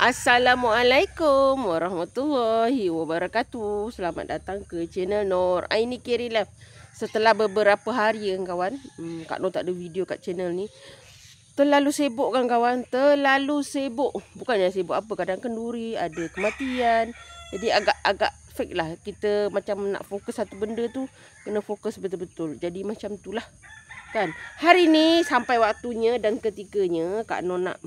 Assalamualaikum warahmatullahi wabarakatuh. Selamat datang ke channel Nur Aini Carey Life. Setelah beberapa hari kawan, Kak Nur tak ada video kat channel ni. Terlalu sibuk kan kawan, terlalu sibuk. Bukannya sibuk apa, kadang kenduri, ada kematian. Jadi agak fake lah. Kita macam nak fokus satu benda tu, kena fokus betul-betul. Jadi macam tu lah kan. Hari ni sampai waktunya dan ketikanya Kak Nur nak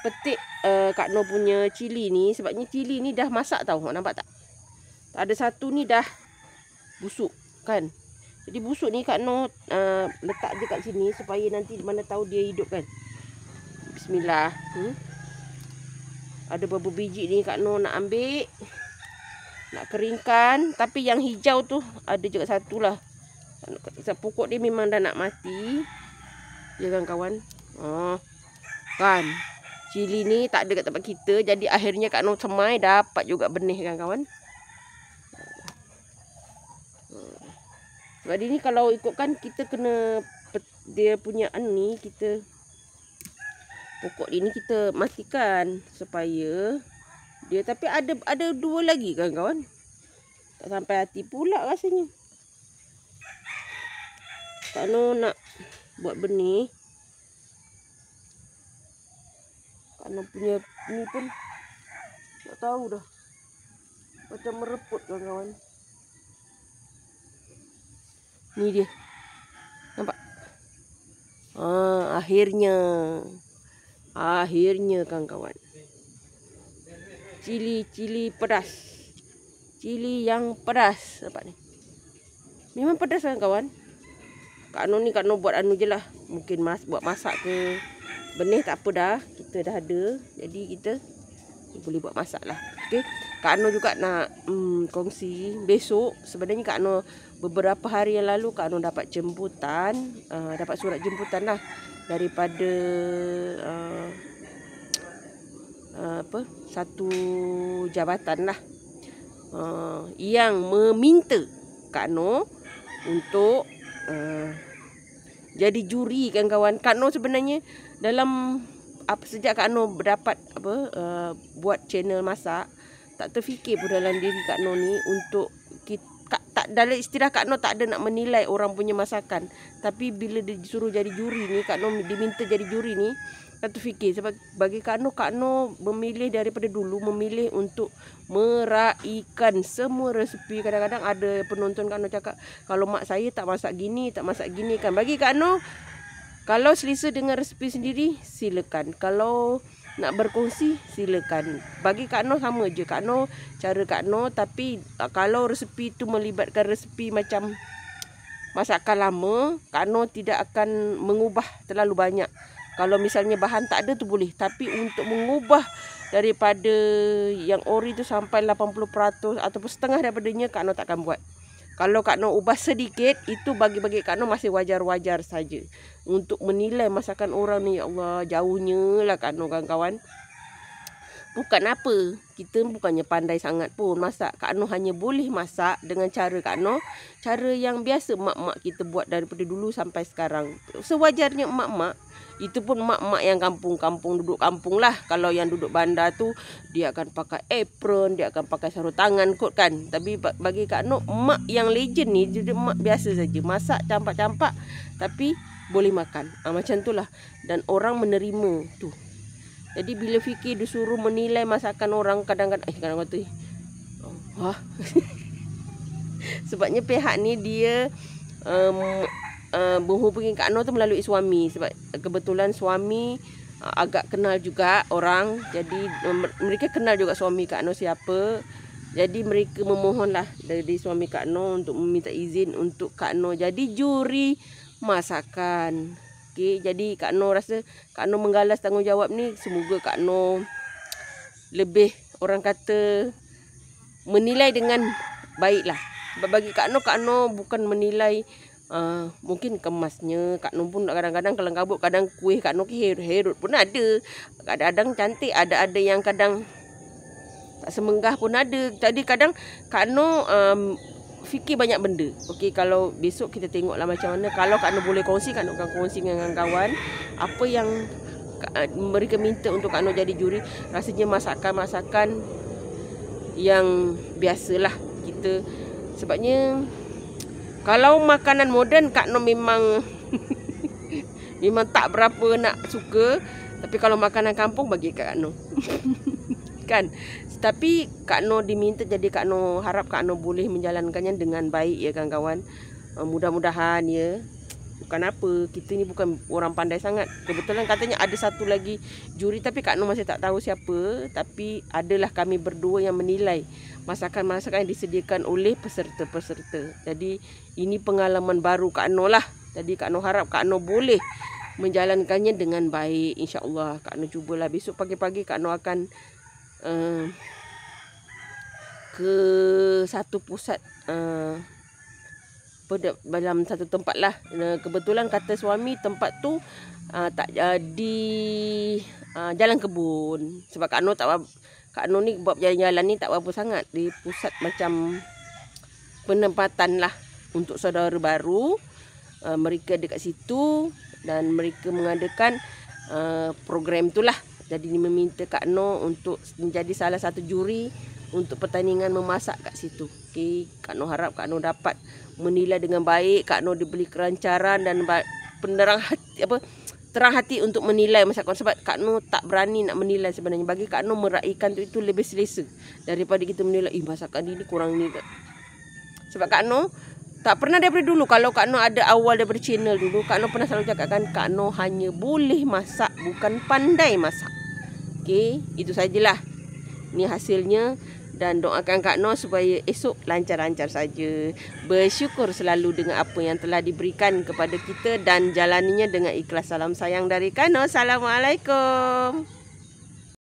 petik Kak Nur punya cili ni. Sebabnya cili ni dah masak tau. Nampak tak? Ada satu ni dah busuk kan. Jadi busuk ni Kak Nur letak je kat sini supaya nanti mana tahu dia hidup kan. Bismillah. Ada beberapa biji ni Kak Nur nak ambil, nak keringkan. Tapi yang hijau tu ada juga satu lah. Pokok dia memang dah nak mati. Ya kan kawan. Kan. Cili ni tak ada kat tempat kita. Jadi akhirnya Kak Nur semai dapat juga benih kan kawan. Sebab ni kalau ikutkan kita kena dia punya ni kita pokok ini kita matikan supaya dia, tapi ada dua lagi kan kawan. Tak sampai hati pula rasanya. Kak Nur nak buat benih. Kak Nur punya ni pun tak tahu dah. Macam mereput kawan-kawan. Ni dia. Nampak? Akhirnya kawan-kawan. Cili pedas. Cili yang pedas. Nampak ni? Memang pedas kan kawan. Kak Nur ni Kak Nur buat je lah. Mungkin buat masak ke. Benih tak apa dah. Kita dah ada. Jadi kita boleh buat masak lah. Okay. Kak Nur juga nak kongsi. Besok sebenarnya Kak Nur beberapa hari yang lalu Kak Nur dapat jemputan. Dapat surat jemputan lah. Daripada satu jabatan lah. Yang meminta Kak Nur untuk jadi juri kan kawan. Kak Nur sebenarnya dalam sejak Kak Nur berdapat buat channel masak, tak terfikir pun dalam diri Kak Nur ni untuk dalam istilah Kak Nur tak ada nak menilai orang punya masakan. Tapi bila disuruh jadi juri ni, Kak Nur diminta jadi juri ni, tak terfikir. Sebab bagi Kak Nur memilih daripada dulu, memilih untuk meraihkan semua resepi. Kadang-kadang ada penonton Kak Nur cakap, kalau mak saya tak masak gini kan. Bagi Kak Nur, kalau selesa dengan resepi sendiri, silakan. Kalau nak berkongsi, silakan. Bagi Kak Nur sama je. Kak Nur, cara Kak Nur. Tapi kalau resepi tu melibatkan resepi macam masakan lama, Kak Nur tidak akan mengubah terlalu banyak. Kalau misalnya bahan tak ada tu boleh. Tapi untuk mengubah daripada yang ori tu sampai 80% ataupun setengah daripadanya, Kak Nur tak akan buat. Kalau Kak Nur ubah sedikit, itu bagi Kak Nur masih wajar-wajar saja. Untuk menilai masakan orang ni, ya Allah, jauhnya lah Kak Nur kawan-kawan. Bukan apa, kita bukannya pandai sangat pun masak. Kak Nur hanya boleh masak dengan cara Kak Nur, cara yang biasa mak-mak kita buat daripada dulu sampai sekarang. Sewajarnya mak-mak, itu pun mak-mak yang kampung-kampung, duduk kampung lah. Kalau yang duduk bandar tu, dia akan pakai apron, dia akan pakai sarung tangan kot kan. Tapi bagi Kak Nur, mak yang legend ni, dia mak biasa saja. Masak campak-campak, tapi boleh makan. Macam tu lah. Dan orang menerima tu. Jadi bila fikir disuruh menilai masakan orang, kadang-kadang kata sebabnya pihak ni dia menghubungi Kak Nur tu melalui suami. Sebab kebetulan suami agak kenal juga orang. Jadi mereka kenal juga suami Kak Nur siapa. Jadi mereka memohonlah dari suami Kak Nur untuk meminta izin untuk Kak Nur jadi juri masakan. Okay, jadi Kak Nur rasa Kak Nur menggalas tanggungjawab ni. Semoga Kak Nur lebih, orang kata, menilai dengan baik lah. Bagi Kak Nur bukan menilai mungkin kemasnya. Kak Nur pun kadang-kadang kalau kabut, kadang kuih Kak Nur herut pun ada. Kadang-kadang cantik, ada yang kadang tak semenggah pun ada. Jadi kadang Kak Nur fikir banyak benda. Okey, kalau besok kita tengoklah macam mana. Kalau Kak Nur boleh kongsi, Kak Nur akan kongsi dengan kawan apa yang mereka minta untuk Kak Noh jadi juri, rasanya masakan-masakan yang biasalah kita. Sebabnya kalau makanan moden Kak Noh memang memang tak berapa nak suka. Tapi kalau makanan kampung bagi Kak Noh. Kan. Tapi Kak Noh diminta, jadi Kak Noh harap Kak Noh boleh menjalankannya dengan baik ya kawan-kawan. Mudah-mudahan ya. Bukan apa, kita ni bukan orang pandai sangat. Kebetulan katanya ada satu lagi juri, tapi Kak Noh masih tak tahu siapa. Tapi adalah kami berdua yang menilai masakan-masakan yang disediakan oleh peserta-peserta. Jadi ini pengalaman baru Kak Noh lah. Jadi Kak Noh harap Kak Noh boleh menjalankannya dengan baik, insya-Allah. Kak Noh cubalah. Besok pagi-pagi Kak Noh akan ke satu pusat dalam satu tempat lah. Kebetulan kata suami tempat tu tak di jalan kebun. Sebab Kak Noh ni buat jalan-jalan ni tak berapa sangat. Di pusat macam penempatan lah untuk saudara baru. Mereka dekat situ dan mereka mengadakan program tu lah. Jadi dia meminta Kak Noh untuk menjadi salah satu juri untuk pertandingan memasak kat situ. Okey, Kak Noh harap Kak Noh dapat menilai dengan baik. Kak Noh diberi kelancaran dan terang hati untuk menilai masakan. Sebab Kak Noh tak berani nak menilai sebenarnya. Bagi Kak Noh meraihkan itu lebih selesa daripada kita menilai masakan ini kurang ni. Sebab Kak Noh tak pernah daripada dulu, kalau Kak Noh ada awal daripada channel dulu, Kak Noh pernah selalu cakapkan Kak Noh hanya boleh masak, bukan pandai masak. Okey, itu sajalah. Ini hasilnya. Dan doakan Kak Noh supaya esok lancar-lancar saja. Bersyukur selalu dengan apa yang telah diberikan kepada kita dan jalaninya dengan ikhlas. Salam sayang dari Kak Noh. Assalamualaikum.